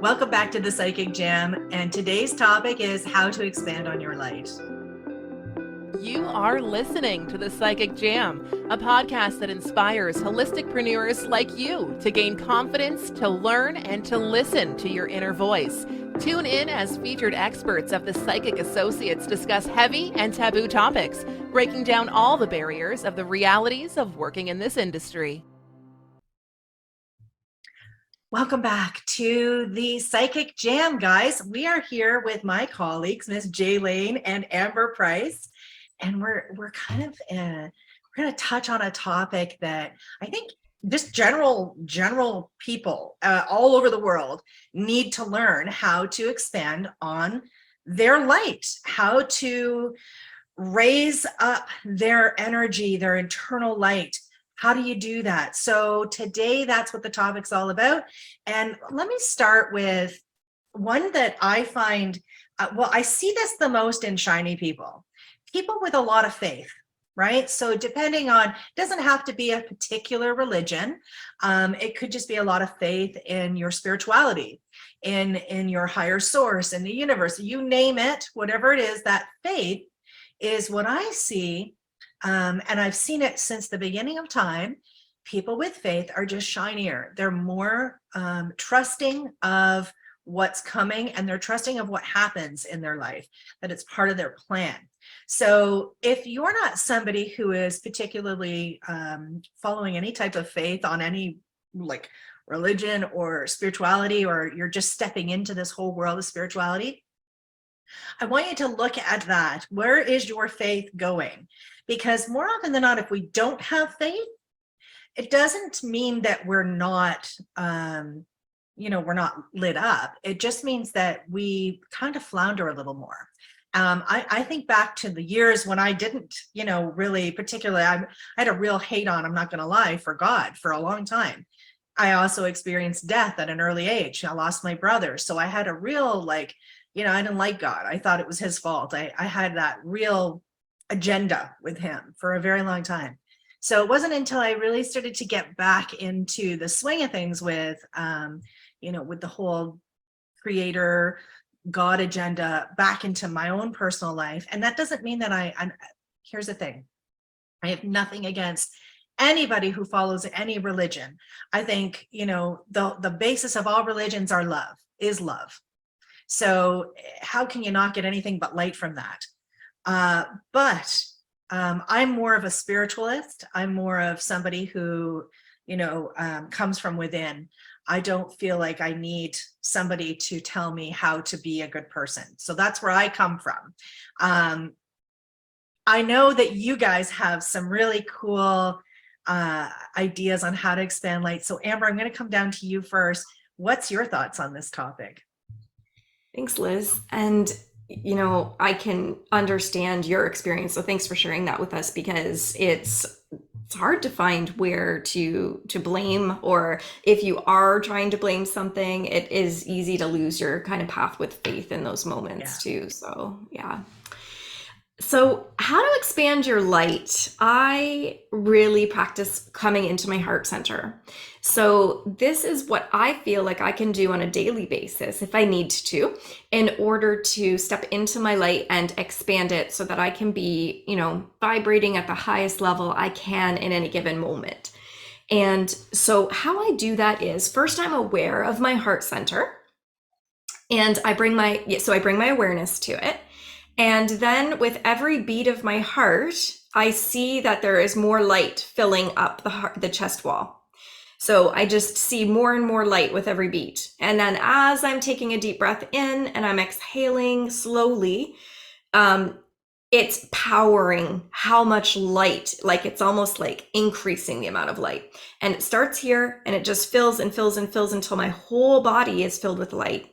Welcome back to the Psychic Jam, and today's topic is how to expand on your light. You are listening to the Psychic Jam, a podcast that inspires holisticpreneurs like you to gain confidence, to learn, and to listen to your inner voice. Tune in as featured experts of the Psychic Associates discuss heavy and taboo topics, breaking down all the barriers of the realities of working in this industry. Welcome back to the Psychic Jam, guys. We are here with my colleagues, Miss Jay Lane and Amber Price, and we're going to touch on a topic that I think just general people all over the world need to learn how to expand on their light, how to raise up their energy, their internal light. How do you do that? So today, that's what the topic's all about. And let me start with one that I find, I see this the most in shiny people with a lot of faith, right? So depending on, doesn't have to be a particular religion. It could just be a lot of faith in your spirituality, in your higher source, in the universe, you name it, whatever it is, that faith is what I see. And I've seen it since the beginning of time. People with faith are just shinier. They're more trusting of what's coming, and they're trusting of what happens in their life, that it's part of their plan. So if you're not somebody who is particularly following any type of faith on any like religion or spirituality, or you're just stepping into this whole world of spirituality, I want you to look at that. Where is your faith going? Because more often than not, if we don't have faith, it doesn't mean that we're not, we're not lit up. It just means that we kind of flounder a little more. I think back to the years when I didn't, really particularly, I had a real hate on, I'm not going to lie, for God for a long time. I also experienced death at an early age. I lost my brother. So I had a real, I didn't like God. I thought it was his fault. I had that real agenda with him for a very long time. So it wasn't until I really started to get back into the swing of things with, with the whole creator God agenda back into my own personal life. And that doesn't mean that here's the thing. I have nothing against anybody who follows any religion. I think, the basis of all religions is love. So how can you not get anything but light from that? But I'm more of a spiritualist. I'm more of somebody who, comes from within. I don't feel like I need somebody to tell me how to be a good person. So that's where I come from. I know that you guys have some really cool ideas on how to expand light. So Amber, I'm going to come down to you first. What's your thoughts on this topic? Thanks, Liz. And, I can understand your experience. So thanks for sharing that with us, because it's hard to find where to blame, or if you are trying to blame something, it is easy to lose your kind of path with faith in those moments too. So, yeah. So, how to expand your light? I really practice coming into my heart center. So, this is what I feel like I can do on a daily basis if I need to, in order to step into my light and expand it so that I can be, vibrating at the highest level I can in any given moment. And so, how I do that is, first, I'm aware of my heart center, and I bring my awareness to it. And then with every beat of my heart, I see that there is more light filling up the chest wall. So I just see more and more light with every beat. And then as I'm taking a deep breath in and I'm exhaling slowly, it's powering how much light, like it's almost like increasing the amount of light. And it starts here and it just fills and fills and fills until my whole body is filled with light.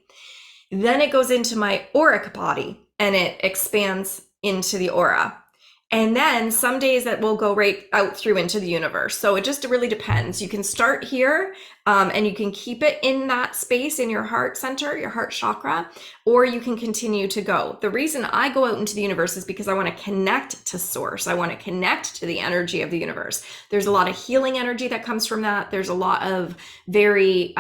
Then it goes into my auric body and it expands into the aura. And then some days that will go right out through into the universe. So it just really depends. You can start here, and you can keep it in that space in your heart center, your heart chakra, or you can continue to go. The reason I go out into the universe is because I want to connect to source. I want to connect to the energy of the universe. There's a lot of healing energy that comes from that. There's a lot of very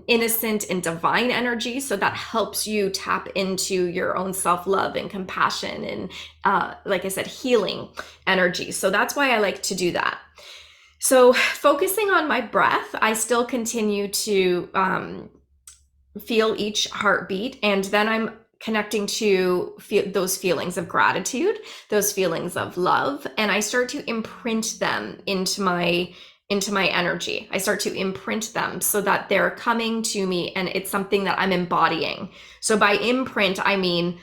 innocent and divine energy. So that helps you tap into your own self-love and compassion and, like I said, healing energy. So that's why I like to do that. So focusing on my breath, I still continue to feel each heartbeat, and then I'm connecting to those feelings of gratitude, those feelings of love, and I start to imprint them into my energy. I start to imprint them so that they're coming to me and it's something that I'm embodying. So by imprint, I mean,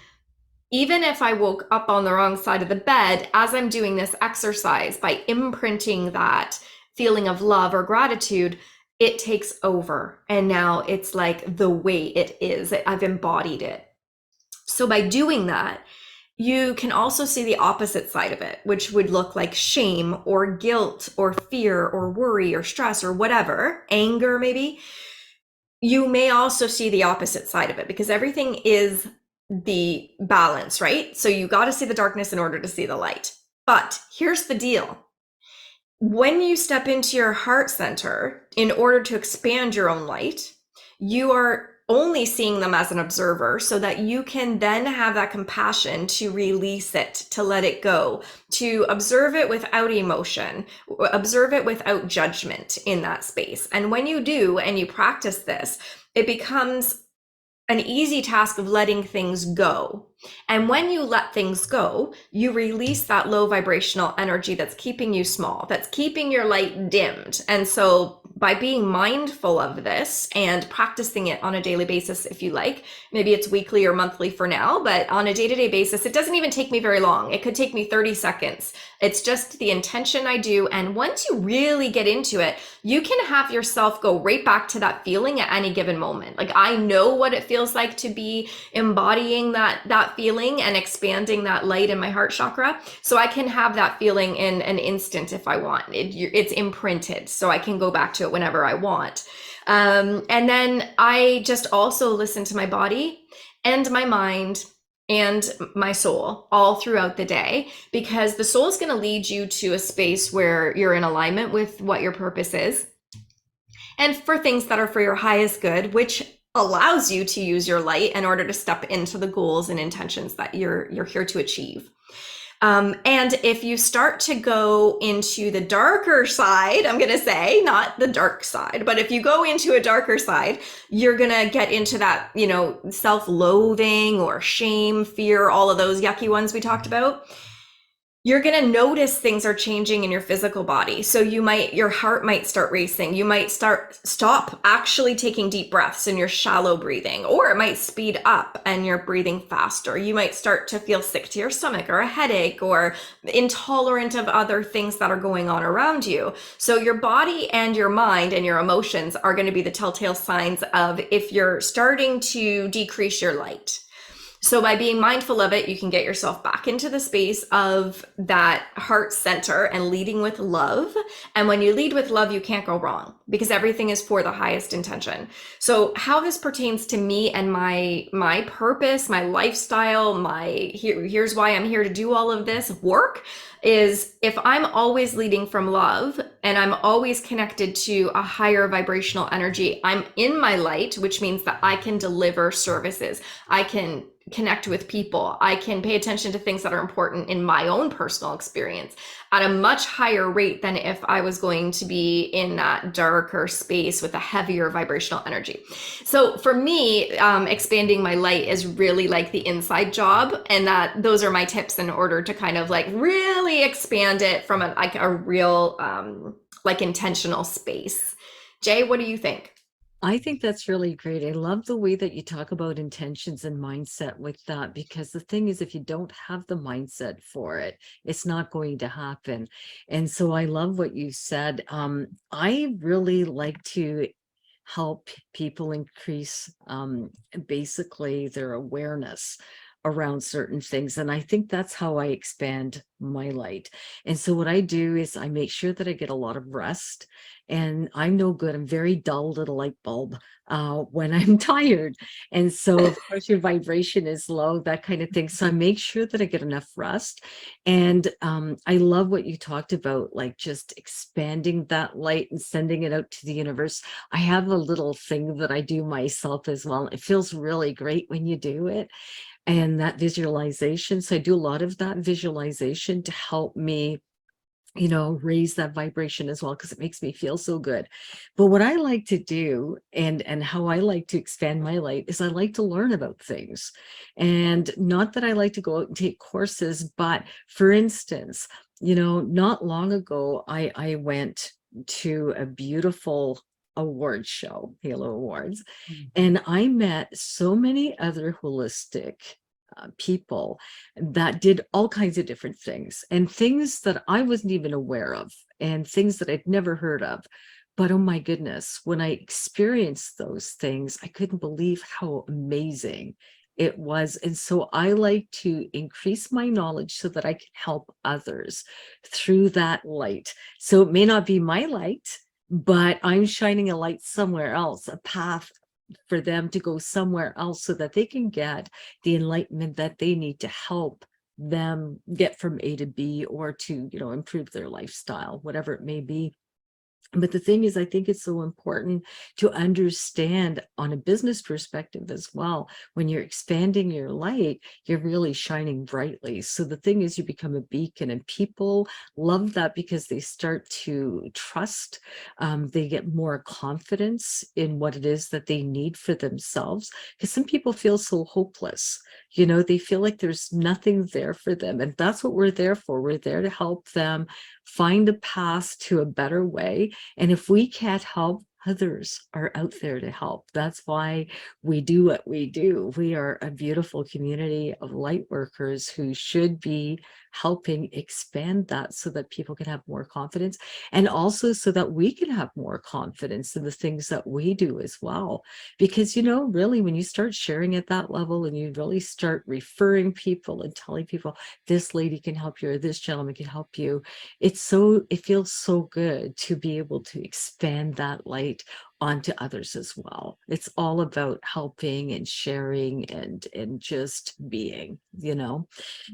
even if I woke up on the wrong side of the bed, as I'm doing this exercise, by imprinting that feeling of love or gratitude, it takes over. And now it's like the way it is. I've embodied it. So by doing that, you can also see the opposite side of it, which would look like shame or guilt or fear or worry or stress or whatever, anger maybe. You may also see the opposite side of it, because everything is the balance, right? So you got to see the darkness in order to see the light. But here's the deal. When you step into your heart center, in order to expand your own light, you are only seeing them as an observer so that you can then have that compassion to release it, to let it go, to observe it without emotion, observe it without judgment in that space. And when you do, and you practice this, it becomes an easy task of letting things go. And when you let things go, you release that low vibrational energy that's keeping you small, that's keeping your light dimmed. And so by being mindful of this and practicing it on a daily basis, if you like, maybe it's weekly or monthly for now, but on a day-to-day basis, it doesn't even take me very long. It could take me 30 seconds. It's just the intention I do. And once you really get into it, you can have yourself go right back to that feeling at any given moment. Like, I know what it feels like to be embodying that feeling and expanding that light in my heart chakra. So I can have that feeling in an instant if I want. It's imprinted, so I can go back to it whenever I want. And then I just also listen to my body and my mind and my soul all throughout the day, because the soul is going to lead you to a space where you're in alignment with what your purpose is, and for things that are for your highest good, which allows you to use your light in order to step into the goals and intentions that you're here to achieve. And if you start to go into the darker side, I'm going to say, not the dark side, but if you go into a darker side, you're going to get into that, self-loathing or shame, fear, all of those yucky ones we talked about. You're going to notice things are changing in your physical body. So your heart might start racing. You might stop actually taking deep breaths and you're shallow breathing, or it might speed up and you're breathing faster. You might start to feel sick to your stomach or a headache or intolerant of other things that are going on around you. So your body and your mind and your emotions are going to be the telltale signs of if you're starting to decrease your light. So by being mindful of it, you can get yourself back into the space of that heart center and leading with love. And when you lead with love, you can't go wrong, because everything is for the highest intention. So how this pertains to me and my purpose, my lifestyle, here's why I'm here to do all of this work, is if I'm always leading from love and I'm always connected to a higher vibrational energy, I'm in my light, which means that I can deliver services. I can connect with people. I can pay attention to things that are important in my own personal experience at a much higher rate than if I was going to be in that darker space with a heavier vibrational energy. So for me, expanding my light is really like the inside job, and those are my tips in order to kind of like really expand it from a real intentional space. Jay, what do you think? I think that's really great. I love the way that you talk about intentions and mindset with that, because the thing is, if you don't have the mindset for it, it's not going to happen. And so I love what you said. I really like to help people increase basically their awareness around certain things. And I think that's how I expand my light. And so what I do is I make sure that I get a lot of rest. And I'm no good. I'm very dull to the light bulb when I'm tired. And so, of course, your vibration is low, that kind of thing. So I make sure that I get enough rest. And I love what you talked about, like just expanding that light and sending it out to the universe. I have a little thing that I do myself as well. It feels really great when you do it. And that visualization. So I do a lot of that visualization to help me, raise that vibration as well, because it makes me feel so good. But what I like to do, and how I like to expand my light, is I like to learn about things. And not that I like to go out and take courses, but for instance, not long ago I went to a beautiful award show, Halo Awards, and I met so many other holistic people that did all kinds of different things, and things that I wasn't even aware of, and things that I'd never heard of. But oh my goodness, when I experienced those things, I couldn't believe how amazing it was. And so I like to increase my knowledge so that I can help others through that light. So it may not be my light, but I'm shining a light somewhere else, a path for them to go somewhere else so that they can get the enlightenment that they need to help them get from A to B, or to, improve their lifestyle, whatever it may be. But the thing is, I think it's so important to understand on a business perspective as well. When you're expanding your light, you're really shining brightly. So the thing is, you become a beacon, and people love that because they start to trust. They get more confidence in what it is that they need for themselves. Because some people feel so hopeless. They feel like there's nothing there for them. And that's what we're there for. We're there to help them find a path to a better way. And if we can't help, others are out there to help. That's why we do what we do. We are a beautiful community of light workers who should be helping expand that so that people can have more confidence, and also so that we can have more confidence in the things that we do as well. Because, really, when you start sharing at that level and you really start referring people and telling people, this lady can help you, or this gentleman can help you, it feels so good to be able to expand that light onto others as well. It's all about helping and sharing and just being,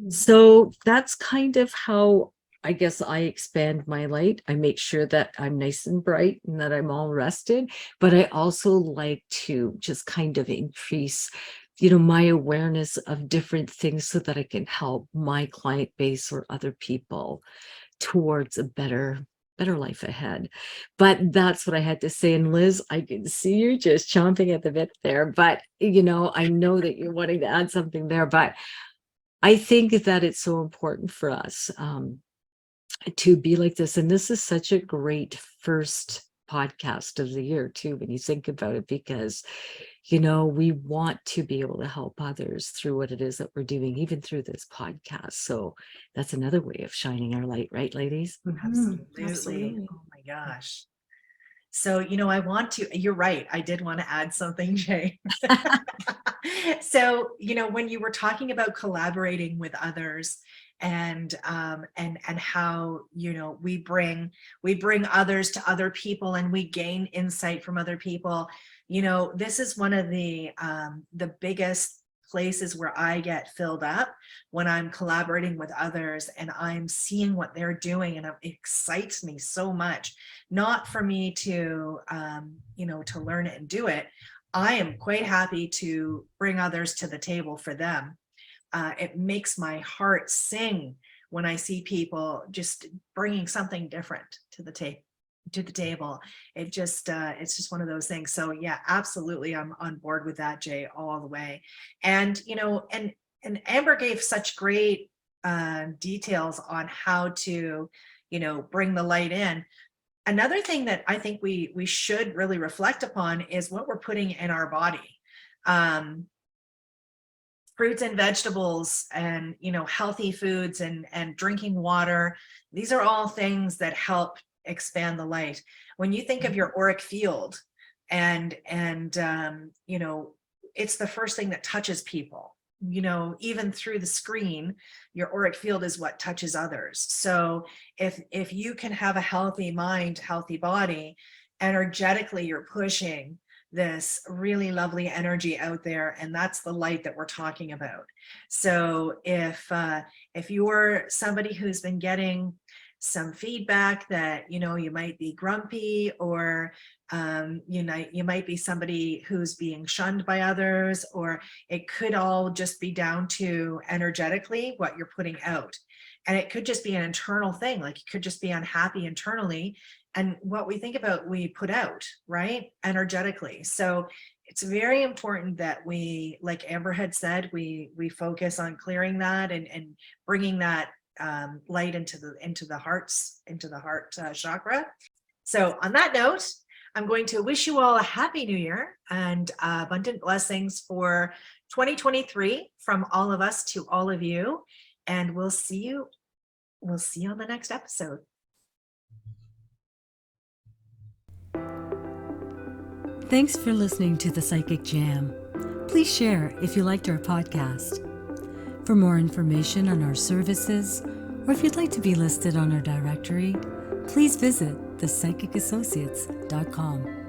So that's kind of how I guess I expand my light. I make sure that I'm nice and bright and that I'm all rested, but I also like to just kind of increase my awareness of different things so that I can help my client base or other people towards a better life ahead. But that's what I had to say. And Liz, I can see you just chomping at the bit there, but I know that you're wanting to add something there. But I think that it's so important for us to be like this. And this is such a great first podcast of the year too, when you think about it, because we want to be able to help others through what it is that we're doing, even through this podcast. So that's another way of shining our light, right, ladies? Absolutely. Oh my gosh. So, you're right. I did want to add something, Jay. So, when you were talking about collaborating with others, and how, we bring others to other people, and we gain insight from other people. This is one of the biggest places where I get filled up, when I'm collaborating with others and I'm seeing what they're doing, and it excites me so much. Not for me to to learn it and do it. I am quite happy to bring others to the table for them. It makes my heart sing when I see people just bringing something different to the table. It just it's just one of those things. So yeah, absolutely, I'm on board with that, Jay, all the way. And and Amber gave such great details on how to bring the light in. Another thing that I think we should really reflect upon is what we're putting in our body. Fruits and vegetables, and healthy foods, and drinking water. These are all things that help expand the light. When you think of your auric field, and it's the first thing that touches people. even through the screen, your auric field is what touches others. So if you can have a healthy mind, healthy body, energetically, you're pushing this really lovely energy out there, and that's the light that we're talking about. So if you're somebody who's been getting some feedback that you might be grumpy, or you might be somebody who's being shunned by others, or it could all just be down to energetically what you're putting out. And it could just be an internal thing, like you could just be unhappy internally, and what we think about we put out, right, energetically. So it's very important that we, like Amber had said, we focus on clearing that and bringing that light into the heart chakra. So on that note, I'm going to wish you all a happy new year and abundant blessings for 2023 from all of us to all of you, and we'll see you on the next episode. Thanks for listening to the Psychic Jam. Please share if you liked our podcast. For more information on our services, or if you'd like to be listed on our directory, please visit thepsychicassociates.com.